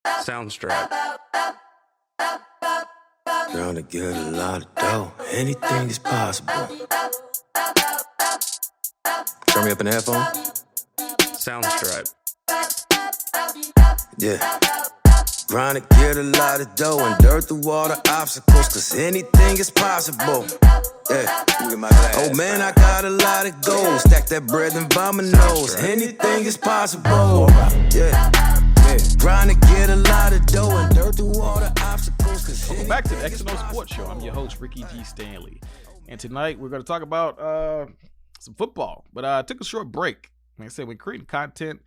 Soundstripe. Trying to get a lot of dough. Anything is possible. Turn me up in the headphone. Soundstripe. Yeah. Trying to get a lot of dough and dirt through all the obstacles, cause anything is possible. Yeah. Oh man, I got a lot of gold. Stack that bread and vomit nose. Anything is possible. Yeah. Trying to get a lot of dough and dirt through all the obstacles. Welcome back to the XandOSports Show. I'm your host, Ricky G. Stanley. And tonight we're going to talk about some football. But I took a short break. Like I said, we're creating content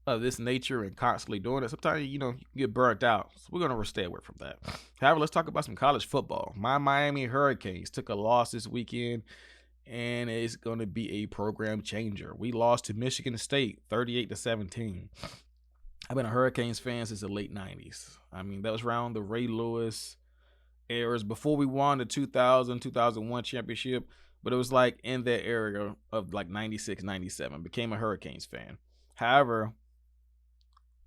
of this nature and constantly doing it. Sometimes, you get burnt out. So we're going to stay away from that. However, let's talk about some college football. My Miami Hurricanes took a loss this weekend, and it's going to be a program changer. We lost to Michigan State 38-17. I've been a Hurricanes fan since the late 90s. I mean, that was around the Ray Lewis eras before we won the 2000, 2001 championship. But it was like in that area of like 96, 97. Became a Hurricanes fan. However,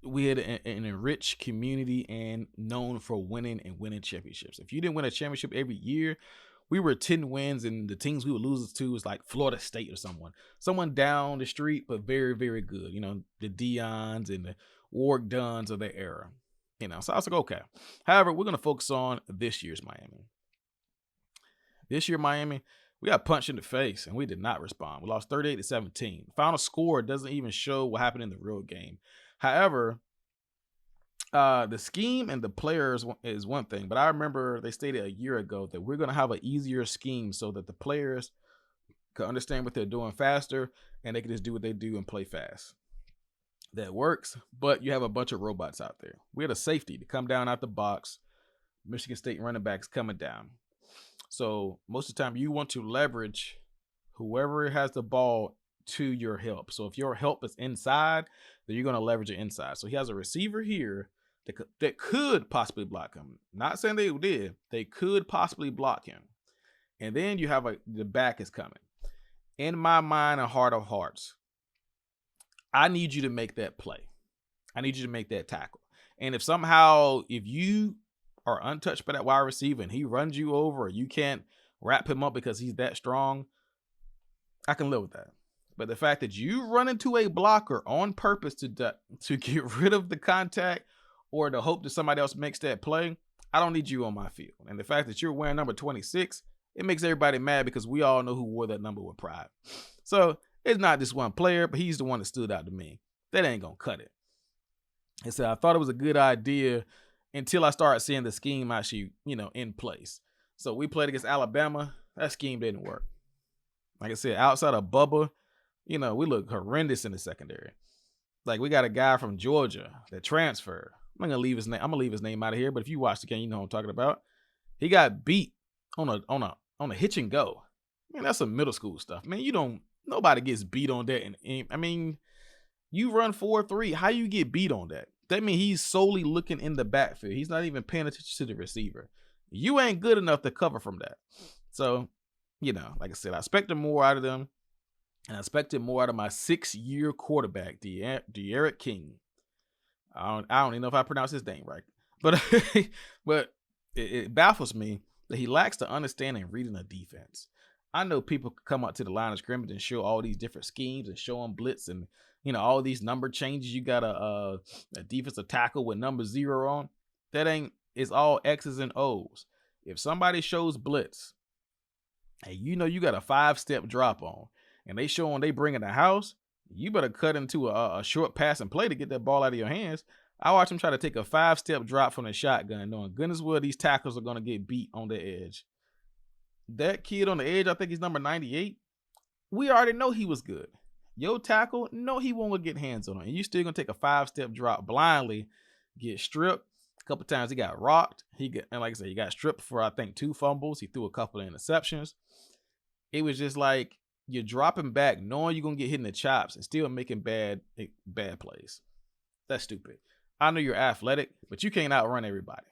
we had an enriched community and known for winning championships. If you didn't win a championship every year, we were 10 wins, and the teams we would lose to was like Florida State or someone down the street, but very, very good. The Deons and the Warwick Duns of their era. So I was like, okay. However, we're going to focus on this year's Miami. This year, Miami, we got punched in the face, and we did not respond. We lost 38-17. Final score doesn't even show what happened in the real game. However, the scheme and the players is one thing, but I remember they stated a year ago that we're going to have an easier scheme so that the players can understand what they're doing faster, and they can just do what they do and play fast. That works, but you have a bunch of robots out there. We had a safety to come down out the box. Michigan State running backs coming down. So most of the time you want to leverage whoever has the ball to your help. So if your help is inside, then you're going to leverage it inside. So he has a receiver here that could possibly block him. Not saying they did. They could possibly block him. And then you have the back is coming. In my mind and heart of hearts, I need you to make that play. I need you to make that tackle. And if you are untouched by that wide receiver and he runs you over, or you can't wrap him up because he's that strong, I can live with that. But the fact that you run into a blocker on purpose to get rid of the contact or to hope that somebody else makes that play, I don't need you on my field. And the fact that you're wearing number 26, it makes everybody mad because we all know who wore that number with pride. So it's not just one player, but he's the one that stood out to me. That ain't going to cut it. And so I thought it was a good idea until I started seeing the scheme actually, in place. So we played against Alabama. That scheme didn't work. Like I said, outside of Bubba, we look horrendous in the secondary. Like, we got a guy from Georgia that transferred. I'm gonna leave his name out of here, but if you watch the game, you know what I'm talking about. He got beat on a hitch and go. Man, that's some middle school stuff. Man, nobody gets beat on that. And you run 4-3. How you get beat on that? That means he's solely looking in the backfield. He's not even paying attention to the receiver. You ain't good enough to cover from that. So, like I said, I expected more out of them. And I expected more out of my 6-year quarterback, De'Aaron King. I don't even know if I pronounced his name right. But it baffles me that he lacks the understanding and reading of defense. I know people come up to the line of scrimmage and show all these different schemes and show them blitz and, all these number changes. You got a defensive tackle with number 0 on. It's all X's and O's. If somebody shows blitz and you got a 5-step drop on, and they showing they bringing the house, you better cut into a short pass and play to get that ball out of your hands. I watch him try to take a 5-step drop from the shotgun, knowing goodness well these tackles are going to get beat on the edge. That kid on the edge, I think he's number 98. We already know he was good. Your tackle, no, he won't get hands on him. And you still going to take a 5-step drop blindly, get stripped. A couple times he got rocked. And like I said, he got stripped for, I think, 2 fumbles. He threw a couple of interceptions. It was just like, you're dropping back knowing you're going to get hit in the chops and still making bad plays. That's stupid. I know you're athletic, but you can't outrun everybody.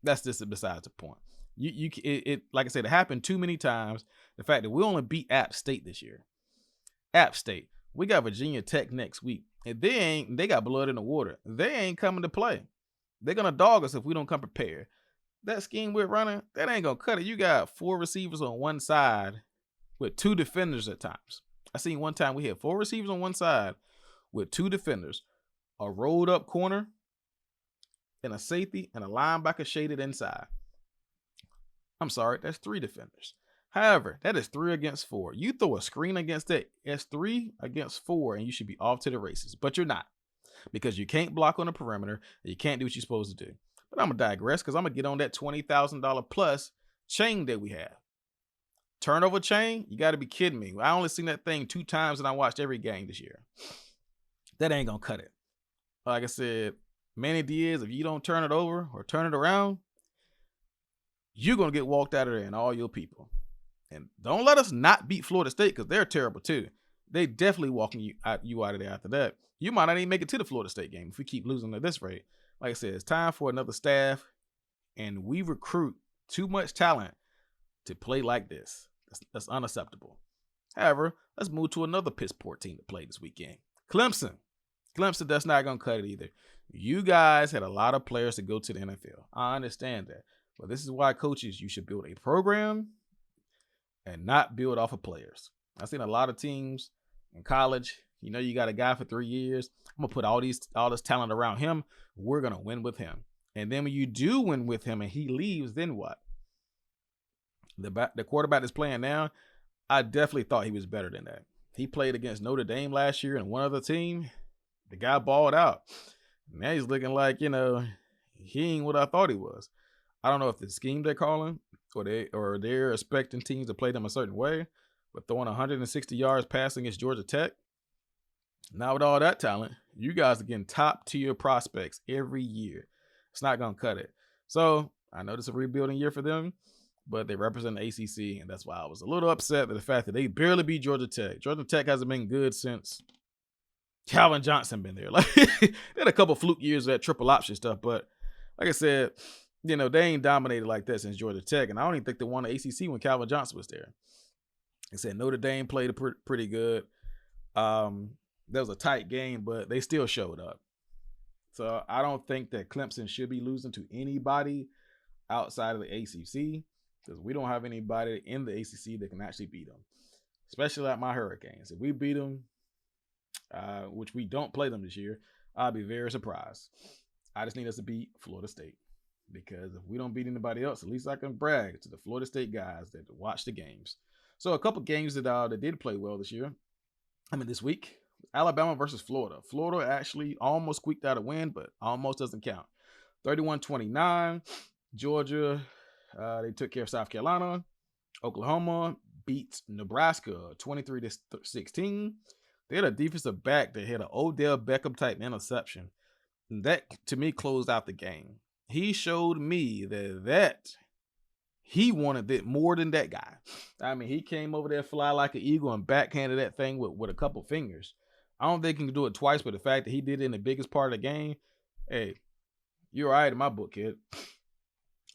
That's just besides the point. Like I said, it happened too many times. The fact that we only beat App State this year. App State, We got Virginia Tech next week. And they got blood in the water. They ain't coming to play. They're going to dog us if we don't come prepared. That scheme we're running, that ain't going to cut it. You got 4 receivers on one side with 2 defenders at times. I seen one time we had 4 receivers on one side with 2 defenders, a rolled up corner, and a safety, and a linebacker shaded inside. I'm sorry, that's 3 defenders. However, that is 3 against 4. You throw a screen against that, it's 3 against 4, and you should be off to the races. But you're not, because you can't block on the perimeter, and you can't do what you're supposed to do. But I'm going to digress, because I'm going to get on that $20,000 plus chain that we have. Turnover chain? You got to be kidding me. I only seen that thing 2 times, and I watched every game this year. That ain't going to cut it. Like I said, Manny Diaz, if you don't turn it over or turn it around, you're going to get walked out of there and all your people. And don't let us not beat Florida State, because they're terrible too. They definitely walking you out of there after that. You might not even make it to the Florida State game if we keep losing at this rate. Like I said, it's time for another staff, and we recruit too much talent to play like this. That's unacceptable. However, let's move to another piss poor team to play this weekend. Clemson. Clemson, that's not going to cut it either. You guys had a lot of players to go to the NFL. I understand that. But this is why, coaches, you should build a program and not build off of players. I've seen a lot of teams in college. You know, you got a guy for 3 years. I'm going to put all this talent around him. We're going to win with him. And then when you do win with him and he leaves, then what? The quarterback that's playing now, I definitely thought he was better than that. He played against Notre Dame last year and one other team. The guy balled out. Now he's looking like, he ain't what I thought he was. I don't know if the scheme they're calling or they're expecting teams to play them a certain way, but throwing 160 yards passing against Georgia Tech. Now with all that talent, you guys are getting top tier prospects every year. It's not going to cut it. So I know this is a rebuilding year for them, but they represent the ACC, and that's why I was a little upset at the fact that they barely beat Georgia Tech. Georgia Tech hasn't been good since Calvin Johnson been there. Like, they had a couple fluke years of that triple option stuff, but like I said, they ain't dominated like that since Georgia Tech, and I don't even think they won the ACC when Calvin Johnson was there. Like I said, Notre Dame played pretty good. That was a tight game, but they still showed up. So I don't think that Clemson should be losing to anybody outside of the ACC, because we don't have anybody in the ACC that can actually beat them, especially like my Hurricanes. If we beat them, which we don't play them this year, I'll be very surprised. I just need us to beat Florida State, because if we don't beat anybody else, at least I can brag to the Florida State guys that watch the games. So a couple games that did play well this week. Alabama versus Florida. Florida actually almost squeaked out a win, but almost doesn't count. 31-29. Georgia, they took care of South Carolina. Oklahoma beat Nebraska 23-16. They had a defensive back that had an Odell Beckham type interception. And that, to me, closed out the game. He showed me that he wanted it more than that guy. I mean, he came over there fly like an eagle and backhanded that thing with a couple fingers. I don't think he can do it twice, but the fact that he did it in the biggest part of the game, hey, you're all right in my book, kid.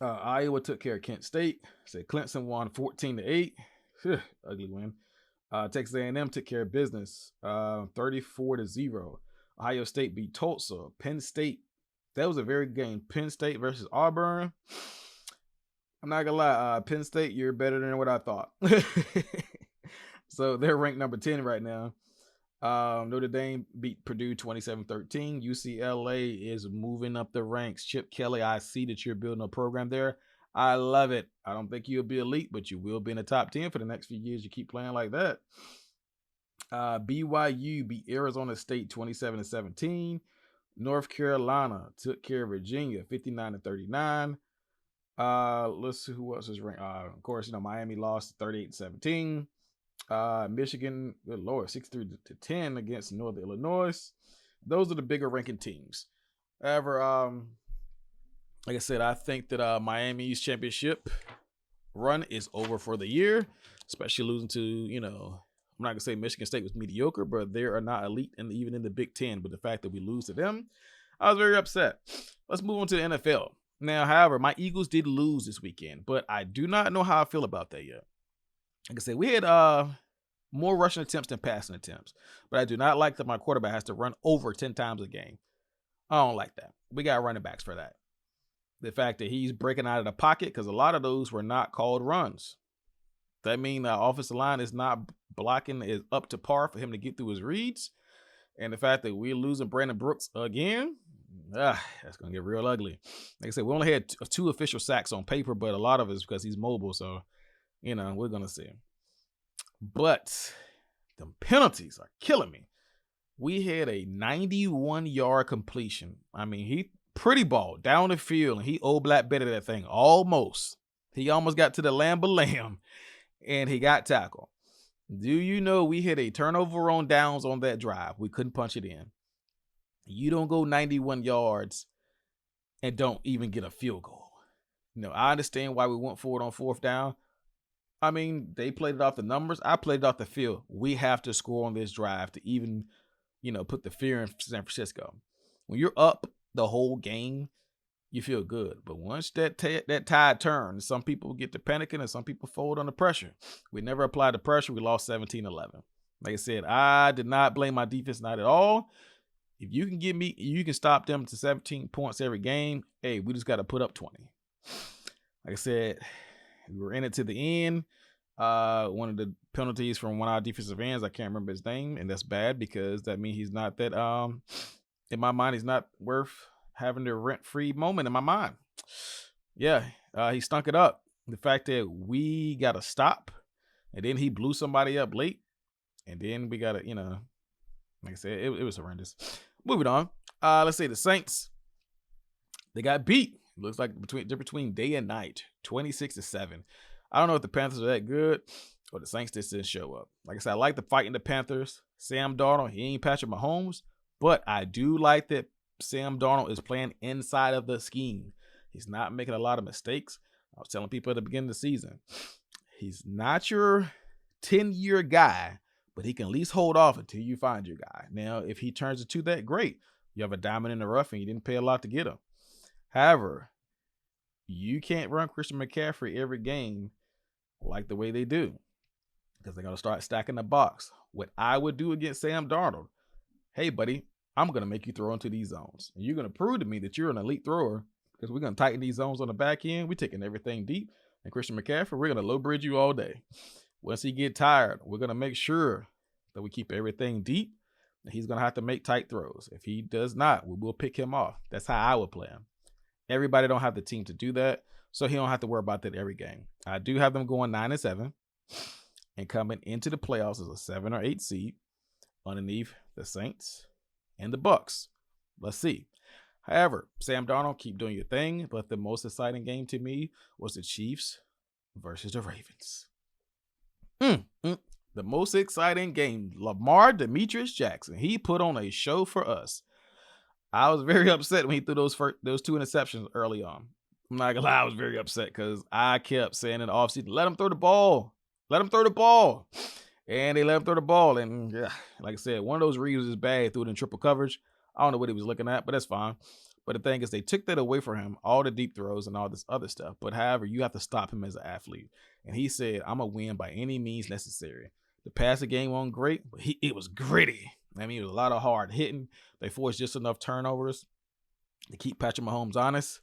Iowa took care of Kent State. Said Clemson won 14-8. Ugly win. Texas A&M took care of business, 34-0. Ohio State beat Tulsa. Penn State, that was a very good game. Penn State versus Auburn. I'm not gonna lie, Penn State, you're better than what I thought. So they're ranked number 10 right now. Notre Dame beat Purdue 27-13. UCLA is moving up the ranks. Chip Kelly, I see that you're building a program there. I love it. I don't think you'll be elite, but you will be in the top 10 for the next few years. You keep playing like that. BYU beat Arizona State 27-17. North Carolina took care of Virginia 59-39. Let's see who else is ranked. Of course, Miami lost 38-17. Michigan, good Lord, 63-10 against Northern Illinois. Those are the bigger ranking teams. However, like I said, I think that Miami's championship run is over for the year, especially losing to, I'm not going to say Michigan State was mediocre, but they are not elite even in the Big Ten. But the fact that we lose to them, I was very upset. Let's move on to the NFL. Now, however, my Eagles did lose this weekend, but I do not know how I feel about that yet. Like I said, we had more rushing attempts than passing attempts. But I do not like that my quarterback has to run over 10 times a game. I don't like that. We got running backs for that. The fact that he's breaking out of the pocket, because a lot of those were not called runs. That means the offensive line is not blocking is up to par for him to get through his reads. And the fact that we're losing Brandon Brooks again, that's going to get real ugly. Like I said, we only had 2 official sacks on paper, but a lot of it is because he's mobile. So, we're going to see. But the penalties are killing me. We had a 91-yard completion. I mean, he pretty ball down the field, and he old black betted that thing almost. He almost got to the lamb of lamb, and he got tackled. Do you know we hit a turnover on downs on that drive? We couldn't punch it in. You don't go 91 yards and don't even get a field goal. I understand why we went for it on 4th down. I mean, they played it off the numbers. I played it off the field. We have to score on this drive to even, put the fear in San Francisco. When you're up the whole game, you feel good. But once that tide turns, some people get to panicking and some people fold under pressure. We never applied the pressure. We lost 17-11. Like I said, I did not blame my defense, not at all. If you can you can stop them to 17 points every game. Hey, we just got to put up 20. Like I said, we were in it to the end. One of the penalties from one of our defensive ends, I can't remember his name, and that's bad because that means he's not that. In my mind, he's not worth having the rent-free moment in my mind. Yeah, he stunk it up. The fact that we got to stop, and then he blew somebody up late, and then we got to, like I said, it was horrendous. Moving on. Let's say the Saints, they got beat. Looks like between day and night, 26-7. I don't know if the Panthers are that good or the Saints just didn't show up. Like I said, I like the fight in the Panthers. Sam Darnold, he ain't Patrick Mahomes, but I do like that Sam Darnold is playing inside of the scheme. He's not making a lot of mistakes. I was telling people at the beginning of the season, he's not your 10-year guy, but he can at least hold off until you find your guy. Now, if he turns into that, great. You have a diamond in the rough and you didn't pay a lot to get him. However, you can't run Christian McCaffrey every game like the way they do because they're going to start stacking the box. What I would do against Sam Darnold, hey, buddy, I'm going to make you throw into these zones. And you're going to prove to me that you're an elite thrower because we're going to tighten these zones on the back end. We're taking everything deep. And Christian McCaffrey, we're going to low bridge you all day. Once he get tired, we're going to make sure that we keep everything deep. And he's going to have to make tight throws. If he does not, we will pick him off. That's how I would play him. Everybody don't have the team to do that, so he don't have to worry about that every game. I do have them going 9-7 and coming into the playoffs as a 7 or 8 seed underneath the Saints and the Bucks. Let's see. However, Sam Darnold, keep doing your thing, but the most exciting game to me was the Chiefs versus the Ravens. The most exciting game, Lamar Demetrius Jackson. He put on a show for us. I was very upset when he threw those 2 interceptions early on. I'm not gonna lie, I was very upset because I kept saying in the offseason, let him throw the ball. Let him throw the ball. And they let him throw the ball. And yeah, like I said, one of those reads is bad. He threw it in triple coverage. I don't know what he was looking at, but that's fine. But the thing is, they took that away from him, all the deep throws and all this other stuff. But however, you have to stop him as an athlete. And he said, I'm going to win by any means necessary. The passing game wasn't great, but it was gritty. I mean, it was a lot of hard hitting. They forced just enough turnovers to keep Patrick Mahomes honest,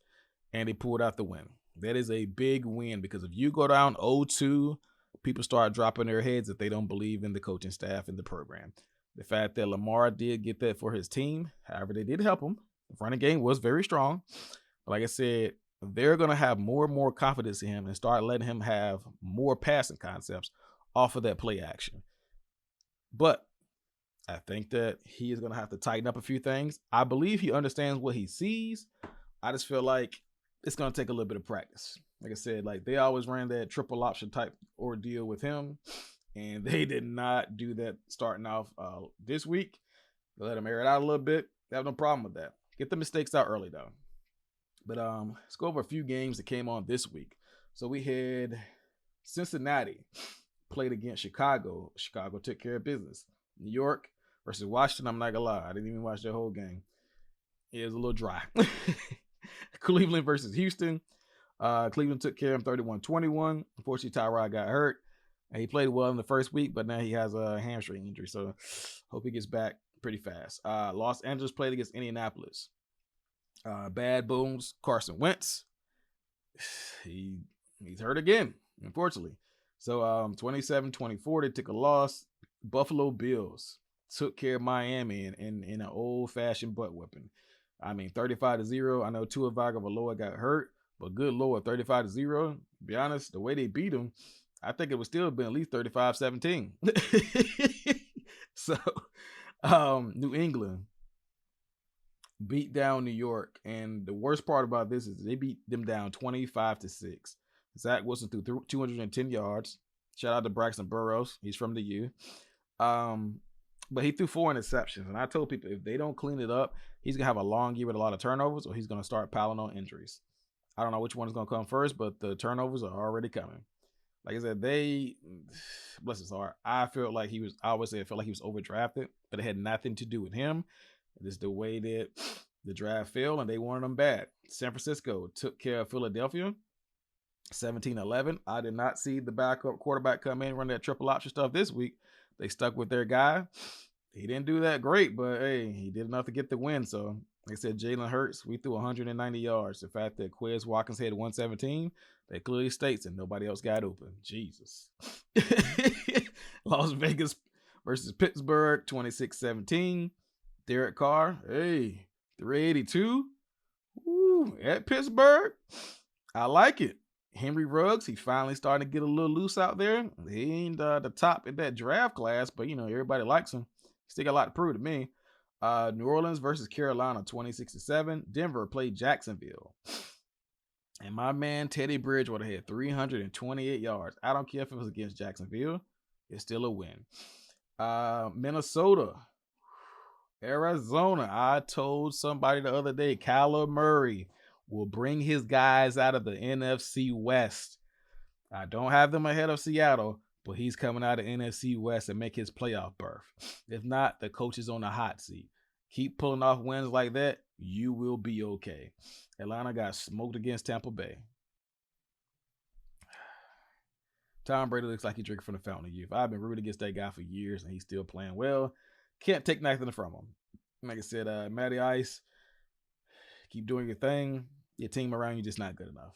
and they pulled out the win. That is a big win because if you go down 0-2, people start dropping their heads if they don't believe in the coaching staff and the program. The fact that Lamar did get that for his team, however, they did help him. The running game was very strong. But like I said, they're going to have more and more confidence in him and start letting him have more passing concepts off of that play action. But I think that he is going to have to tighten up a few things. I believe he understands what he sees. I just feel like it's going to take a little bit of practice. Like I said, like they always ran that triple option type ordeal with him, and they did not do that starting off this week. They let him air it out a little bit. They have no problem with that. Get the mistakes out early, though. But let's go over a few games that came on this week. So we had Cincinnati played against Chicago. Chicago took care of business. New York versus Washington. I'm not gonna lie, I didn't even watch that whole game. It was a little dry. Cleveland versus Houston. Cleveland took care of him 31-21. Unfortunately, Tyrod got hurt. And he played well in the first week, but now he has a hamstring injury. So hope he gets back pretty fast. Los Angeles played against Indianapolis. Bad booms, Carson Wentz. He's hurt again, unfortunately. So 27-24, they took a loss. Buffalo Bills took care of Miami in an old-fashioned butt whipping. I mean, 35-0. I know Tua Tagovailoa got hurt, but good Lord, 35-0. To be honest, the way they beat him, I think it would still have been at least 35-17. So, New England beat down New York, and the worst part about this is they beat them down 25-6. Zach Wilson threw 210 yards. Shout out to Braxton Burrows. He's from the U. But he threw 4 interceptions, and I told people if they don't clean it up, he's going to have a long year with a lot of turnovers, or he's going to start piling on injuries. I don't know which one is going to come first, but the turnovers are already coming. Like I said, bless his heart, I felt like he was overdrafted, but it had nothing to do with him. It is the way that the draft fell, and they wanted him bad. San Francisco took care of Philadelphia, 17-11. I did not see the backup quarterback come in and run that triple option stuff this week. They stuck with their guy. He didn't do that great, but hey, he did enough to get the win. So, like I said, Jalen Hurts, we threw 190 yards. The fact that Quez Watkins had 117, that clearly states that nobody else got open. Jesus. Las Vegas versus Pittsburgh, 26-17. Derek Carr, hey, 382. Woo, at Pittsburgh. I like it. Henry Ruggs, he's finally starting to get a little loose out there. He ain't the top in that draft class, but, everybody likes him. Still got a lot to prove to me. New Orleans versus Carolina, 26-7. Denver played Jacksonville. And my man Teddy Bridgewater had 328 yards. I don't care if it was against Jacksonville. It's still a win. Minnesota. Arizona. I told somebody the other day, Kyler Murray will bring his guys out of the NFC West. I don't have them ahead of Seattle, but he's coming out of NFC West and make his playoff berth. If not, the coach is on the hot seat. Keep pulling off wins like that, you will be okay. Atlanta got smoked against Tampa Bay. Tom Brady looks like he's drinking from the fountain of youth. I've been rooting against that guy for years, and he's still playing well. Can't take nothing from him. Like I said, Matty Ice, keep doing your thing. Your team around you just not good enough.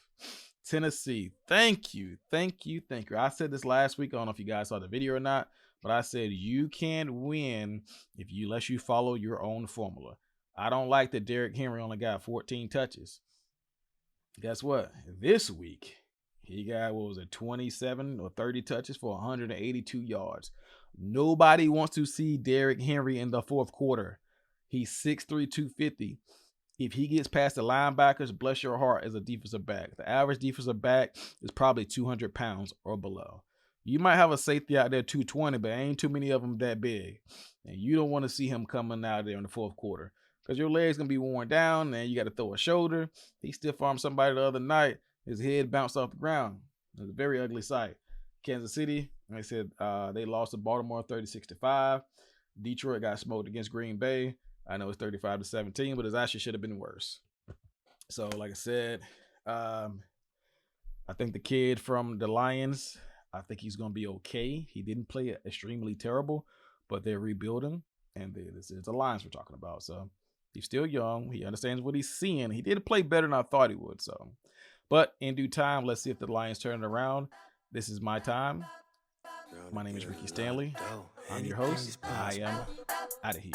Tennessee, thank you. I said this last week. I don't know if you guys saw the video or not, but I said you can't win unless you follow your own formula. I don't like that Derrick Henry only got 14 touches. Guess what? This week, he got, 27 or 30 touches for 182 yards. Nobody wants to see Derrick Henry in the fourth quarter. He's 6'3", 250. If he gets past the linebackers, bless your heart, as a defensive back. The average defensive back is probably 200 pounds or below. You might have a safety out there 220, but ain't too many of them that big. And you don't want to see him coming out there in the fourth quarter because your leg's going to be worn down and you got to throw a shoulder. He stiff-armed somebody the other night. His head bounced off the ground. It was a very ugly sight. Kansas City, like I said, they lost to Baltimore 36-5. Detroit got smoked against Green Bay. I know it's 35-17, but it actually should have been worse. So, like I said, I think the kid from the Lions, I think he's going to be okay. He didn't play extremely terrible, but they're rebuilding, and this is the Lions we're talking about. So, he's still young. He understands what he's seeing. He did play better than I thought he would. So, but in due time, let's see if the Lions turn it around. This is my time. My name is Ricky Stanley. I'm your host. I am out of here.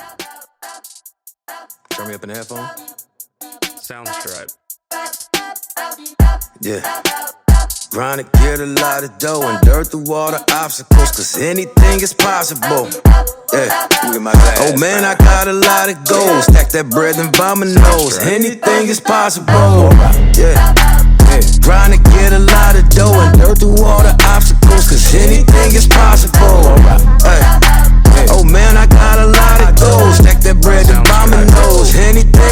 Turn me up in the headphone. Soundstripe. Yeah. Grind to get a lot of dough and dirt through all the obstacles, cause anything is possible. Yeah. Oh man, I got a lot of goals. Stack that bread and by my nose. Anything is possible. Yeah. Grind to get a lot of dough and dirt through all the obstacles, cause anything is possible.